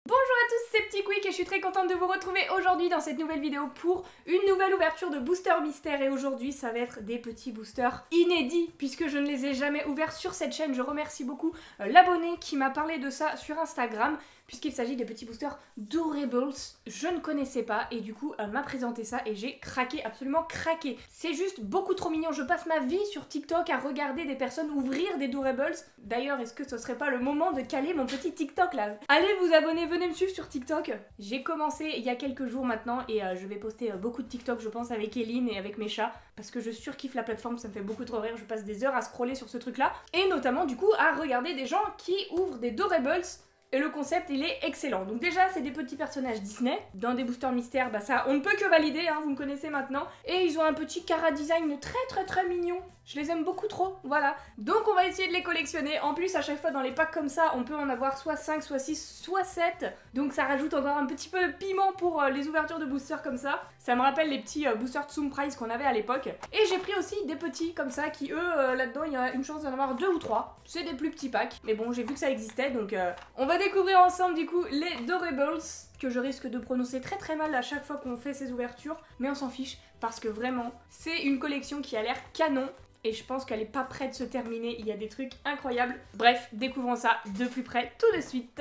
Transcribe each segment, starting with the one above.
Bonjour à tous, c'est Petit Quick et je suis très contente de vous retrouver aujourd'hui dans cette nouvelle vidéo pour une nouvelle ouverture de booster mystère. Et aujourd'hui ça va être des petits boosters inédits puisque je ne les ai jamais ouverts sur cette chaîne. Je remercie beaucoup l'abonné qui m'a parlé de ça sur Instagram puisqu'il s'agit des petits boosters Doorables. Je ne connaissais pas et du coup elle m'a présenté ça et j'ai craqué, absolument craqué. C'est juste beaucoup trop mignon. Je passe ma vie sur TikTok à regarder des personnes ouvrir des Doorables. D'ailleurs, est-ce que ce serait pas le moment de caler mon petit TikTok là? Allez vous abonner, venez me suivre sur TikTok. J'ai commencé il y a quelques jours maintenant et je vais poster beaucoup de TikTok je pense avec Eline et avec mes chats parce que je surkiffe la plateforme, ça me fait beaucoup trop rire, je passe des heures à scroller sur ce truc là et notamment du coup à regarder des gens qui ouvrent des Doorables. Et le concept il est excellent. Donc déjà c'est des petits personnages Disney. Dans des boosters mystères, bah ça on ne peut que valider, hein, vous me connaissez maintenant. Et ils ont un petit cara design très mignon. Je les aime beaucoup trop, voilà. Donc on va essayer de les collectionner. En plus à chaque fois dans les packs comme ça, on peut en avoir soit 5, soit 6, soit 7. Donc ça rajoute encore un petit peu de piment pour les ouvertures de boosters comme ça. Ça me rappelle les petits boosters Tsum Prize qu'on avait à l'époque. Et j'ai pris aussi des petits comme ça qui eux, là-dedans il y a une chance d'en avoir 2 ou 3. C'est des plus petits packs. Mais bon j'ai vu que ça existait donc on va découvrir ensemble du coup les Doorables. Que je risque de prononcer très mal à chaque fois qu'on fait ces ouvertures. Mais on s'en fiche parce que vraiment c'est une collection qui a l'air canon. Et je pense qu'elle est pas prête de se terminer, il y a des trucs incroyables. Bref, découvrons ça de plus près tout de suite.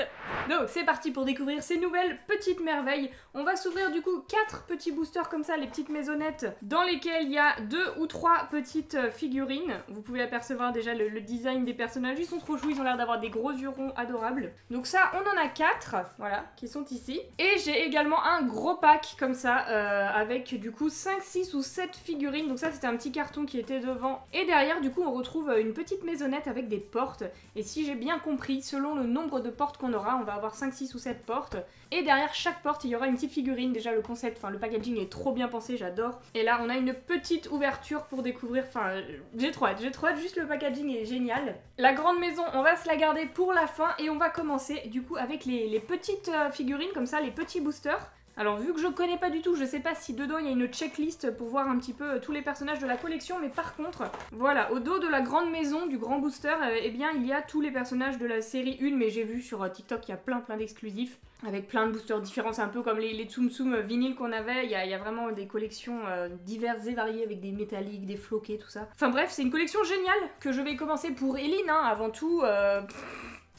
Donc c'est parti pour découvrir ces nouvelles petites merveilles. On va s'ouvrir du coup 4 petits boosters comme ça, les petites maisonnettes, dans lesquelles il y a 2 ou 3 petites figurines. Vous pouvez apercevoir déjà le design des personnages, ils sont trop choux, ils ont l'air d'avoir des gros yeux ronds adorables. Donc ça, on en a 4, voilà, qui sont ici. Et j'ai également un gros pack comme ça, avec du coup 5, 6 ou 7 figurines. Donc ça c'était un petit carton qui était devant. Et derrière, du coup, on retrouve une petite maisonnette avec des portes. Et si j'ai bien compris, selon le nombre de portes qu'on aura, on va avoir 5, 6 ou 7 portes. Et derrière chaque porte, il y aura une petite figurine. Déjà, le concept, enfin, le packaging est trop bien pensé, j'adore. Et là, on a une petite ouverture pour découvrir, enfin, j'ai trop hâte, juste le packaging est génial. La grande maison, on va se la garder pour la fin. Et on va commencer, du coup, avec les petites figurines, comme ça, les petits boosters. Alors vu que je connais pas du tout, je sais pas si dedans il y a une checklist pour voir un petit peu tous les personnages de la collection, mais par contre, voilà, au dos de la grande maison, du grand booster, eh bien il y a tous les personnages de la série 1, mais j'ai vu sur TikTok il y a plein d'exclusifs, avec plein de boosters différents, c'est un peu comme les Tsum Tsum vinyles qu'on avait, il y a vraiment des collections diverses et variées avec des métalliques, des floqués, tout ça. Enfin bref, c'est une collection géniale que je vais commencer pour Eline, hein, avant tout...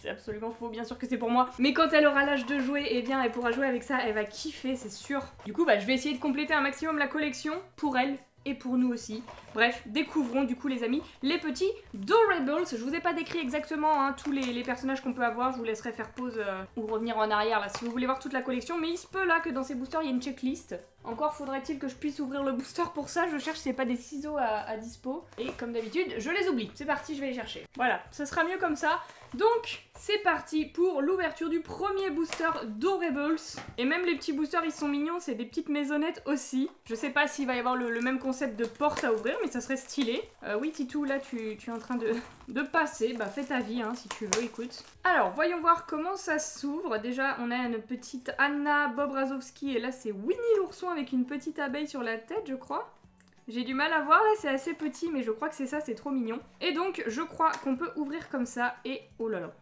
C'est absolument faux, bien sûr que c'est pour moi. Mais quand elle aura l'âge de jouer, eh bien elle pourra jouer avec ça, elle va kiffer, c'est sûr. Du coup, bah je vais essayer de compléter un maximum la collection pour elle et pour nous aussi. Bref, découvrons du coup les amis les petits Doorables. Je vous ai pas décrit exactement hein, tous les personnages qu'on peut avoir, je vous laisserai faire pause ou revenir en arrière là si vous voulez voir toute la collection. Mais il se peut là que dans ces boosters il y ait une checklist. Encore faudrait-il que je puisse ouvrir le booster pour ça, je cherche c'est pas des ciseaux à dispo. Et comme d'habitude, je les oublie. C'est parti, je vais les chercher. Voilà, ça sera mieux comme ça. Donc, c'est parti pour l'ouverture du premier booster Doorables. Et même les petits boosters, ils sont mignons, c'est des petites maisonnettes aussi. Je sais pas s'il va y avoir le même concept de porte à ouvrir, mais ça serait stylé. Oui, Titou, là, tu es en train de passer. Bah, fais ta vie, hein, si tu veux, écoute. Alors, voyons voir comment ça s'ouvre. Déjà, on a une petite Anna Bobrazowski, et là, c'est Winnie l'ourson avec une petite abeille sur la tête, je crois. J'ai du mal à voir, là c'est assez petit, mais je crois que c'est ça, c'est trop mignon. Et donc, je crois qu'on peut ouvrir comme ça, et oh là là,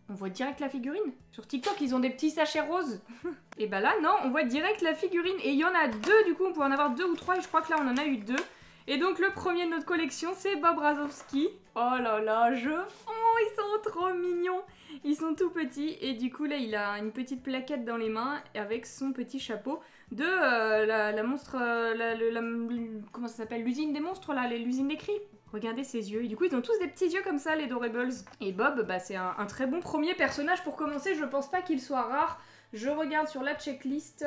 on voit direct la figurine. Sur TikTok, ils ont des petits sachets roses. Et bah là, non, on voit direct la figurine, et il y en a 2, du coup, on peut en avoir 2 ou 3, et je crois que là, on en a eu 2. Et donc, le premier de notre collection, c'est Bobrazowski. Oh là là, je fonds, ils sont trop mignons. Ils sont tout petits, et du coup, là, il a une petite plaquette dans les mains, avec son petit chapeau de la monstre, comment ça s'appelle, l'usine des monstres là, l'usine des cris. Regardez ses yeux, et du coup ils ont tous des petits yeux comme ça les Doorables. Et Bob, bah c'est un très bon premier personnage pour commencer, je pense pas qu'il soit rare. Je regarde sur la checklist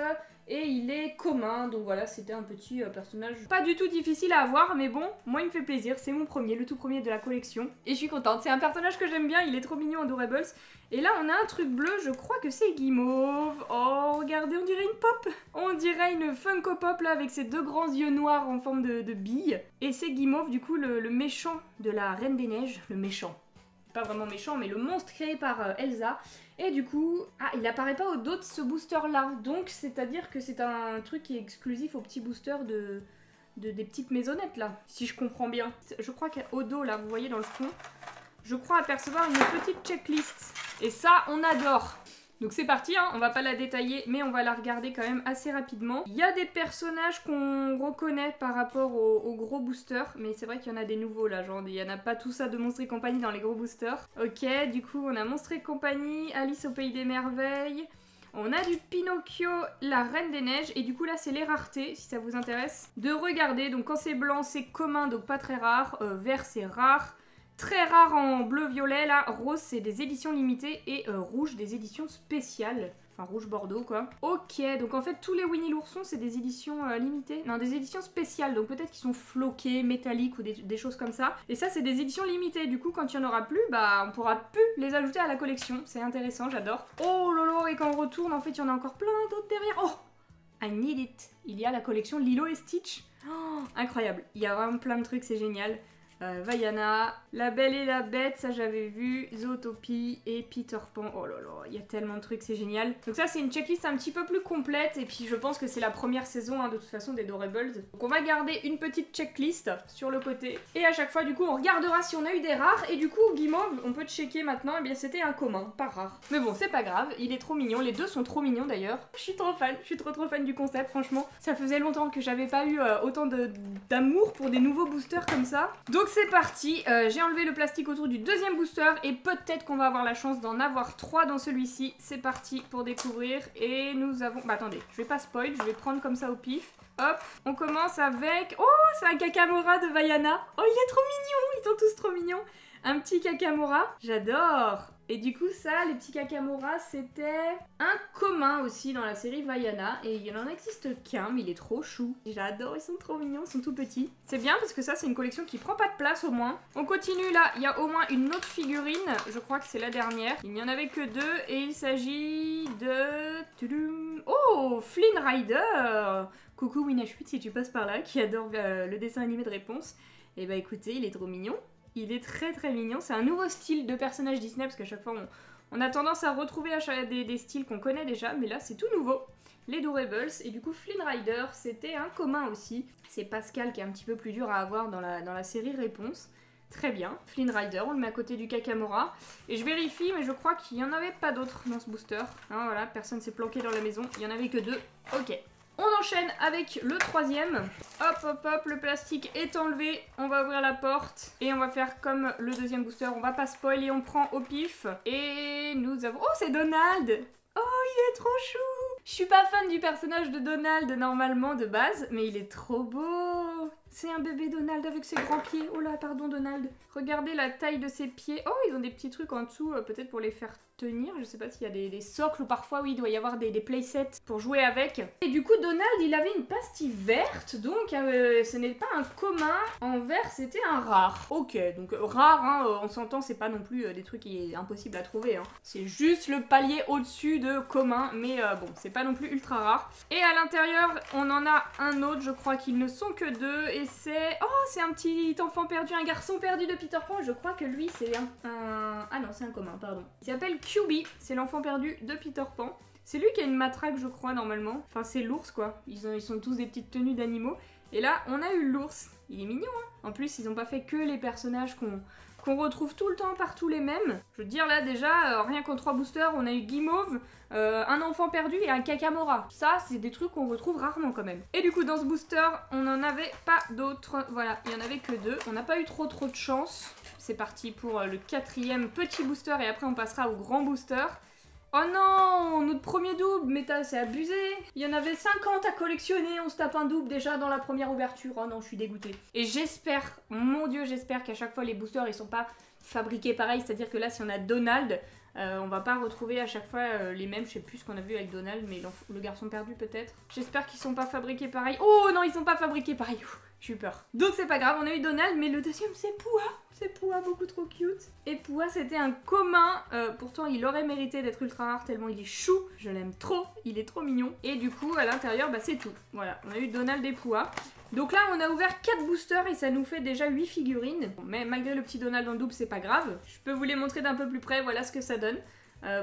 et il est commun, donc voilà, c'était un petit personnage pas du tout difficile à avoir, mais bon, moi il me fait plaisir, c'est mon premier, le tout premier de la collection. Et je suis contente, c'est un personnage que j'aime bien, il est trop mignon, Adorables. Et là on a un truc bleu, je crois que c'est Guimauve. Oh, regardez, on dirait une pop. On dirait une Funko Pop là, avec ses 2 grands yeux noirs en forme de bille. Et c'est Guimauve, du coup, le méchant de la Reine des Neiges, le méchant. Pas vraiment méchant, mais le monstre créé par Elsa. Et du coup, ah, il apparaît pas au dos de ce booster là. Donc, c'est-à-dire que c'est un truc qui est exclusif aux petits boosters des petites maisonnettes là, si je comprends bien. Je crois qu'au dos là, vous voyez dans le fond, je crois apercevoir une petite checklist. Et ça, on adore. Donc c'est parti, hein, on va pas la détailler, mais on va la regarder quand même assez rapidement. Il y a des personnages qu'on reconnaît par rapport aux gros boosters, mais c'est vrai qu'il y en a des nouveaux là, genre il y en a pas tout ça de Monstres et compagnie dans les gros boosters. Ok, du coup on a Monstres et compagnie, Alice au pays des merveilles, on a du Pinocchio, la Reine des Neiges, et du coup là c'est les raretés, si ça vous intéresse de regarder. Donc quand c'est blanc c'est commun, donc pas très rare, vert c'est rare, très rare en bleu-violet, là, rose c'est des éditions limitées et rouge des éditions spéciales. Enfin rouge bordeaux quoi. Ok, donc en fait tous les Winnie l'ourson c'est des éditions limitées. Non, des éditions spéciales, donc peut-être qu'ils sont floqués, métalliques ou des choses comme ça. Et ça c'est des éditions limitées, du coup quand il n'y en aura plus, bah on pourra plus les ajouter à la collection. C'est intéressant, j'adore. Oh lolo, et quand on retourne en fait il y en a encore plein d'autres derrière. Oh, I need it. Il y a la collection Lilo et Stitch. Oh, incroyable, il y a vraiment plein de trucs, c'est génial. Vaiana, La Belle et la Bête, ça j'avais vu, Zootopie et Peter Pan. Oh là là, il y a tellement de trucs, c'est génial. Donc ça c'est une checklist un petit peu plus complète et puis je pense que c'est la première saison hein, de toute façon des Doorables. Donc on va garder une petite checklist sur le côté et à chaque fois du coup on regardera si on a eu des rares et du coup Guimauve, on peut checker maintenant, et bien c'était un commun, pas rare. Mais bon c'est pas grave, il est trop mignon, les deux sont trop mignons d'ailleurs. Je suis trop fan, je suis trop fan du concept franchement. Ça faisait longtemps que j'avais pas eu autant d'amour pour des nouveaux boosters comme ça. Donc c'est parti, j'ai enlevé le plastique autour du deuxième booster et peut-être qu'on va avoir la chance d'en avoir 3 dans celui-ci. C'est parti pour découvrir et nous avons... Bah attendez, je vais pas spoil, je vais prendre comme ça au pif. Hop, on commence avec... Oh, c'est un Kakamora de Vaiana. Oh, il est trop mignon, ils sont tous trop mignons. Un petit Kakamora, j'adore. Et du coup ça, les petits Kakamora, c'était un commun aussi dans la série Vaiana. Et il n'en existe qu'un, mais il est trop chou. J'adore, ils sont trop mignons, ils sont tout petits. C'est bien parce que ça, c'est une collection qui prend pas de place au moins. On continue là, il y a au moins une autre figurine. Je crois que c'est la dernière. Il n'y en avait que 2 et il s'agit de... Oh, Flynn Rider. Coucou Winachute si tu passes par là, qui adore le dessin animé de Réponse. Et bah écoutez, il est trop mignon. Il est très mignon, c'est un nouveau style de personnage Disney parce qu'à chaque fois on a tendance à retrouver des styles qu'on connaît déjà, mais là c'est tout nouveau. Les Doorables, et du coup Flynn Rider c'était un commun aussi. C'est Pascal qui est un petit peu plus dur à avoir dans la série Réponse. Très bien, Flynn Rider, on le met à côté du Kakamora. Et je vérifie, mais je crois qu'il n'y en avait pas d'autres dans ce booster. Hein, voilà, personne s'est planqué dans la maison, il n'y en avait que 2. Ok. On enchaîne avec le troisième. Hop, le plastique est enlevé. On va ouvrir la porte et on va faire comme le deuxième booster. On va pas spoiler, on prend au pif. Et nous avons... Oh, c'est Donald! Oh, il est trop chou! Je suis pas fan du personnage de Donald normalement de base, mais il est trop beau! C'est un bébé Donald avec ses grands pieds. Oh là, pardon Donald. Regardez la taille de ses pieds. Oh, ils ont des petits trucs en dessous, peut-être pour les faire tenir. Je sais pas s'il y a des socles ou parfois, oui, il doit y avoir des playsets pour jouer avec. Et du coup, Donald, il avait une pastille verte, donc ce n'est pas un commun. En vert, c'était un rare. Ok, donc rare, hein, on s'entend, c'est pas non plus des trucs qui est impossible à trouver. Hein. C'est juste le palier au-dessus de commun, mais bon, c'est pas non plus ultra rare. Et à l'intérieur, on en a un autre, je crois qu'ils ne sont que 2. Et c'est... Oh, c'est un petit enfant perdu, un garçon perdu de Peter Pan. Je crois que lui, c'est un... Ah non, c'est un commun, pardon. Il s'appelle QB, c'est l'enfant perdu de Peter Pan. C'est lui qui a une matraque, je crois, normalement. Enfin, c'est l'ours, quoi. Ils sont tous des petites tenues d'animaux. Et là, on a eu l'ours. Il est mignon, hein. En plus, ils n'ont pas fait que les personnages qu'on retrouve tout le temps partout les mêmes. Je veux dire, là, déjà, rien qu'en 3 boosters, on a eu Guimauve, un enfant perdu et un Kakamora. Ça, c'est des trucs qu'on retrouve rarement quand même. Et du coup, dans ce booster, on n'en avait pas d'autres. Voilà, il n'y en avait que 2. On n'a pas eu trop de chance. C'est parti pour le 4e petit booster et après, on passera au grand booster. Oh non, notre premier double, mais c'est abusé. Il y en avait 50 à collectionner, on se tape un double déjà dans la première ouverture. Oh non, je suis dégoûtée. Et j'espère, mon dieu, j'espère qu'à chaque fois les boosters ils sont pas fabriqués pareil. C'est-à-dire que là, si on a Donald, on va pas retrouver à chaque fois les mêmes. Je sais plus ce qu'on a vu avec Donald, mais le garçon perdu peut-être. J'espère qu'ils sont pas fabriqués pareil. Oh non, ils sont pas fabriqués pareil. J'ai eu peur. Donc c'est pas grave, on a eu Donald, mais le deuxième c'est Pouah. C'est Pouah, beaucoup trop cute. Et Pouah, c'était un commun. Pourtant, il aurait mérité d'être ultra rare tellement il est chou. Je l'aime trop. Il est trop mignon. Et du coup, à l'intérieur, bah c'est tout. Voilà, on a eu Donald et Pouah. Donc là, on a ouvert 4 boosters et ça nous fait déjà 8 figurines. Bon, mais malgré le petit Donald en double, c'est pas grave. Je peux vous les montrer d'un peu plus près. Voilà ce que ça donne.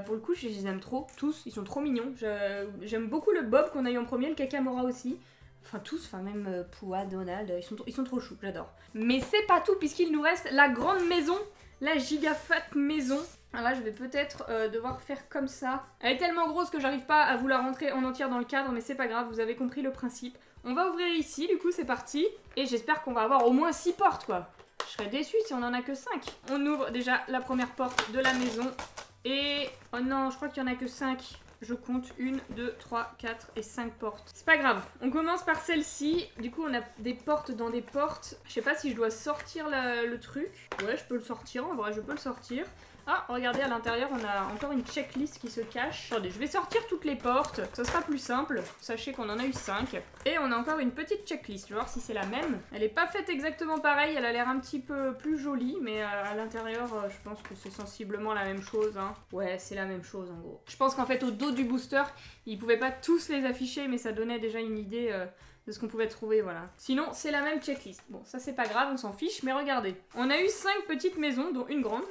Pour le coup, je les aime trop. Tous, ils sont trop mignons. J'aime beaucoup le Bob qu'on a eu en premier, le Kakamora aussi. Enfin tous, enfin même Pouah, Donald, ils sont trop choux, j'adore. Mais c'est pas tout puisqu'il nous reste la grande maison, la giga fat maison. Alors là je vais peut-être devoir faire comme ça. Elle est tellement grosse que j'arrive pas à vous la rentrer en entière dans le cadre, mais c'est pas grave, vous avez compris le principe. On va ouvrir ici, du coup c'est parti. Et j'espère qu'on va avoir au moins 6 portes quoi. Je serais déçue si on en a que 5. On ouvre déjà la première porte de la maison. Et... oh non, je crois qu'il y en a que 5. Je compte 1, 2, 3, 4 et 5 portes. C'est pas grave. On commence par celle-ci. Du coup, on a des portes dans des portes. Je sais pas si je dois sortir le truc. Ouais, je peux le sortir. En vrai, je peux le sortir. Ah, regardez, à l'intérieur, on a encore une checklist qui se cache. Attendez, je vais sortir toutes les portes. Ça sera plus simple. Sachez qu'on en a eu 5. Et on a encore une petite checklist. Je vais voir si c'est la même. Elle est pas faite exactement pareil. Elle a l'air un petit peu plus jolie. Mais à l'intérieur, je pense que c'est sensiblement la même chose. Hein. Ouais, c'est la même chose, en gros. Je pense qu'en fait, au dos du booster, ils pouvaient pas tous les afficher. Mais ça donnait déjà une idée... de ce qu'on pouvait trouver, voilà. Sinon, c'est la même checklist. Bon, ça c'est pas grave, on s'en fiche, mais regardez. On a eu 5 petites maisons, dont une grande.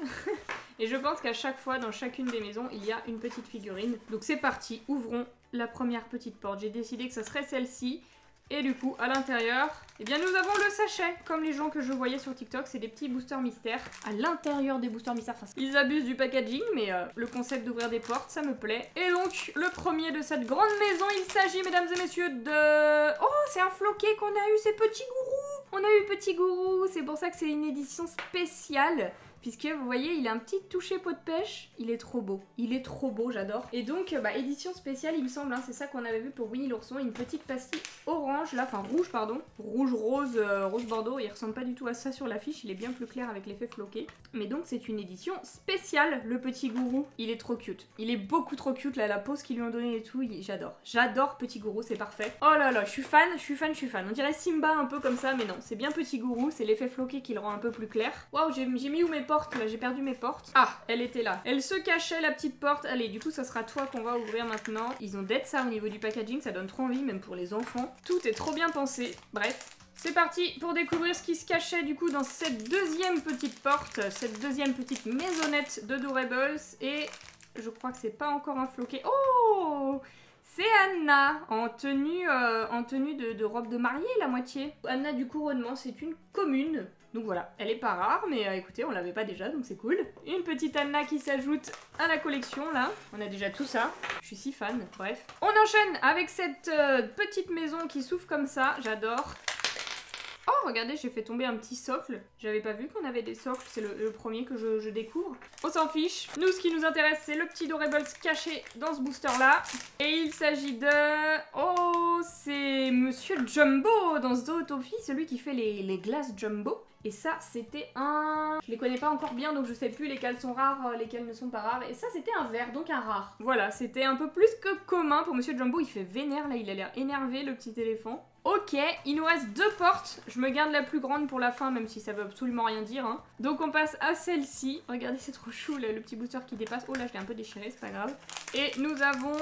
Et je pense qu'à chaque fois, dans chacune des maisons, il y a une petite figurine. Donc c'est parti, ouvrons la première petite porte. J'ai décidé que ça serait celle-ci. Et du coup, à l'intérieur, eh bien nous avons le sachet. Comme les gens que je voyais sur TikTok, c'est des petits boosters mystères. À l'intérieur des boosters mystères, enfin, ils abusent du packaging, mais le concept d'ouvrir des portes, ça me plaît. Et donc, le premier de cette grande maison, il s'agit, mesdames et messieurs, de... oh, c'est un floquet qu'on a eu, c'est Petit Gourou. On a eu Petit Gourou, c'est pour ça que c'est une édition spéciale. Puisque vous voyez, il a un petit toucher pot de pêche. Il est trop beau. Il est trop beau, j'adore. Et donc, édition spéciale, il me semble, hein, c'est ça qu'on avait vu pour Winnie l'ourson. Une petite pastille orange, là, enfin rouge, pardon. Rouge, rose, rose bordeaux. Il ressemble pas du tout à ça sur l'affiche. Il est bien plus clair avec l'effet floqué. Mais donc, c'est une édition spéciale, le Petit Gourou. Il est trop cute. Il est beaucoup trop cute, là, la pose qu'ils lui ont donnée et tout. J'adore. J'adore Petit Gourou, c'est parfait. Oh là là, je suis fan, je suis fan, je suis fan. On dirait Simba un peu comme ça, mais non. C'est bien Petit Gourou. C'est l'effet floqué qui le rend un peu plus clair. Waouh, j'ai mis où mes portes là, j'ai perdu mes portes. Ah, elle était là. Elle se cachait, la petite porte. Allez, du coup, ça sera toi qu'on va ouvrir maintenant. Ils ont d'être ça au niveau du packaging, ça donne trop envie, même pour les enfants. Tout est trop bien pensé. Bref. C'est parti pour découvrir ce qui se cachait du coup dans cette deuxième petite porte, cette deuxième petite maisonnette de Doorables. Et je crois que c'est pas encore un floquet. Oh! C'est Anna en tenue de robe de mariée, la moitié. Anna du couronnement, c'est une commune. Donc voilà, elle est pas rare, mais écoutez, on l'avait pas déjà, donc c'est cool. Une petite Anna qui s'ajoute à la collection, là. On a déjà tout ça. Je suis si fan, bref. On enchaîne avec cette petite maison qui s'ouvre comme ça, j'adore. Oh, regardez, j'ai fait tomber un petit socle. J'avais pas vu qu'on avait des socles, c'est le premier que je découvre. On s'en fiche. Nous, ce qui nous intéresse, c'est le petit Doorables caché dans ce booster-là. Et il s'agit de... oh, c'est Monsieur Jumbo dans Zootopie, celui qui fait les glaces Jumbo. Et ça, c'était un... je les connais pas encore bien, donc je sais plus lesquels sont rares, lesquels ne sont pas rares. Et ça, c'était un vert, donc un rare. Voilà, c'était un peu plus que commun pour Monsieur Jumbo. Il fait vénère, là, il a l'air énervé, le petit éléphant. Ok, il nous reste 2 portes. Je me garde la plus grande pour la fin, même si ça veut absolument rien dire. Hein. Donc on passe à celle-ci. Regardez, c'est trop chou, le petit booster qui dépasse. Oh là, je l'ai un peu déchiré, c'est pas grave. Et nous avons...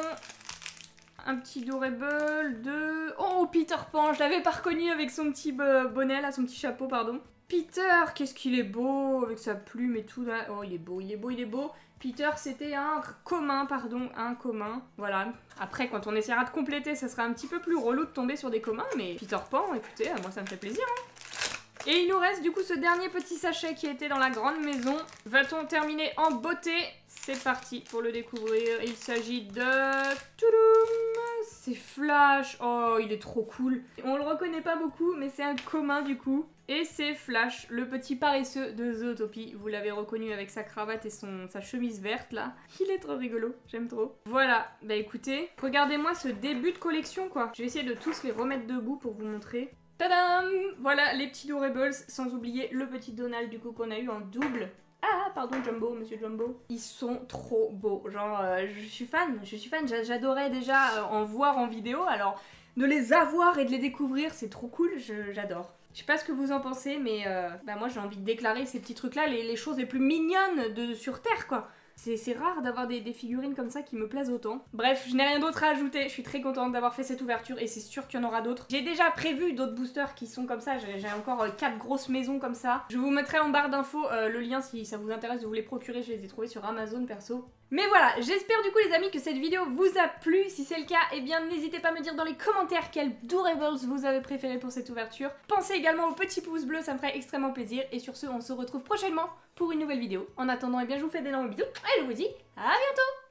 un petit Doorable de... oh, Peter Pan, je l'avais pas reconnu avec son petit bonnet, là, son petit chapeau, pardon. Peter, qu'est-ce qu'il est beau, avec sa plume et tout. Là. Oh, il est beau, il est beau, il est beau. Peter, c'était un commun, pardon, un commun. Voilà. Après, quand on essaiera de compléter, ça sera un petit peu plus relou de tomber sur des communs, mais Peter Pan, écoutez, moi ça me fait plaisir. Hein. Et il nous reste du coup ce dernier petit sachet qui était dans la grande maison. Va-t-on terminer en beauté? C'est parti pour le découvrir. Il s'agit de... toudoum, c'est Flash. Oh, il est trop cool. On le reconnaît pas beaucoup, mais c'est un commun du coup. Et c'est Flash, le petit paresseux de Zootopie. Vous l'avez reconnu avec sa cravate et sa chemise verte là. Il est trop rigolo, j'aime trop. Voilà, bah écoutez, regardez-moi ce début de collection quoi. Je vais essayer de tous les remettre debout pour vous montrer. Tadam! Voilà les petits Doorables, sans oublier le petit Donald du coup qu'on a eu en double. Ah, pardon Jumbo, Monsieur Jumbo. Ils sont trop beaux, genre je suis fan, j'adorais déjà en voir en vidéo, alors de les avoir et de les découvrir, c'est trop cool, j'adore. Je sais pas ce que vous en pensez, mais moi j'ai envie de déclarer ces petits trucs là, les choses les plus mignonnes sur Terre quoi. C'est rare d'avoir des figurines comme ça qui me plaisent autant. Bref, je n'ai rien d'autre à ajouter. Je suis très contente d'avoir fait cette ouverture et c'est sûr qu'il y en aura d'autres. J'ai déjà prévu d'autres boosters qui sont comme ça. J'ai encore 4 grosses maisons comme ça. Je vous mettrai en barre d'infos le lien si ça vous intéresse de vous les procurer. Je les ai trouvés sur Amazon perso. Mais voilà, j'espère du coup les amis que cette vidéo vous a plu. Si c'est le cas, eh bien n'hésitez pas à me dire dans les commentaires quel Doorables vous avez préféré pour cette ouverture. Pensez également au petit pouce bleu, ça me ferait extrêmement plaisir. Et sur ce, on se retrouve prochainement pour une nouvelle vidéo. En attendant, eh bien je vous fais d'énormes bisous et je vous dis à bientôt.